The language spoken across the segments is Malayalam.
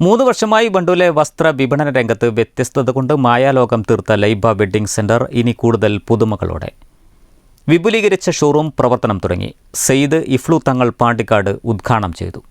3 വർഷമായി വണ്ടൂരിലെ വസ്ത്ര വിപണന രംഗത്ത് വ്യത്യസ്തത കൊണ്ട് മായാലോകം തീർത്ത ലൈബ വെഡ്ഡിംഗ് സെന്റർ ഇനി കൂടുതൽ പുതുമകളോടെ. വിപുലീകരിച്ച ഷോറൂം പ്രവർത്തനം തുടങ്ങി. സെയ്ദ് ഇഫ്ലു തങ്ങൾ പാണ്ടിക്കാട് ഉദ്ഘാടനം ചെയ്തു.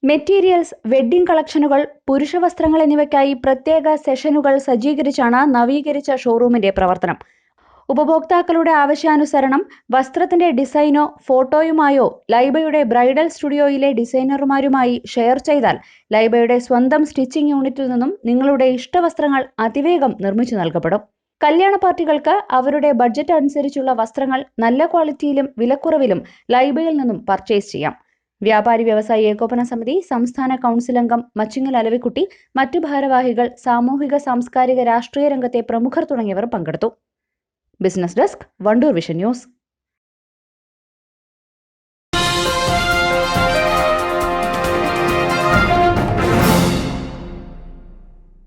മെറ്റീരിയൽസ്, വെഡ്ഡിംഗ് കളക്ഷനുകൾ, പുരുഷവസ്ത്രങ്ങൾ എന്നിവയ്ക്കായി പ്രത്യേക സെഷനുകൾ സജ്ജീകരിച്ചാണ് നവീകരിച്ച ഷോറൂമിന്റെ പ്രവർത്തനം. ഉപഭോക്താക്കളുടെ ആവശ്യാനുസരണം വസ്ത്രത്തിന്റെ ഡിസൈനോ ഫോട്ടോയുമായോ ലൈബയുടെ ബ്രൈഡൽ സ്റ്റുഡിയോയിലെ ഡിസൈനർമാരുമായി ഷെയർ ചെയ്താൽ ലൈബയുടെ സ്വന്തം സ്റ്റിച്ചിങ് യൂണിറ്റിൽ നിന്നും നിങ്ങളുടെ ഇഷ്ടവസ്ത്രങ്ങൾ അതിവേഗം നിർമ്മിച്ചു നൽകപ്പെടും. കല്യാണ പാർട്ടികൾക്ക് അവരുടെ ബഡ്ജറ്റ് അനുസരിച്ചുള്ള വസ്ത്രങ്ങൾ നല്ല ക്വാളിറ്റിയിലും വിലക്കുറവിലും ലൈബയിൽ നിന്നും പർച്ചേസ് ചെയ്യാം. വ്യാപാരി വ്യവസായി ഏകോപന സമിതി സംസ്ഥാന കൗൺസിൽ അംഗം മച്ചിങ്ങൽ അലവിക്കുട്ടി, മറ്റു ഭാരവാഹികൾ, സാമൂഹിക സാംസ്കാരിക രാഷ്ട്രീയ രംഗത്തെ പ്രമുഖർ തുടങ്ങിയവർ പങ്കെടുത്തു. Business desk, Wandoor vision news.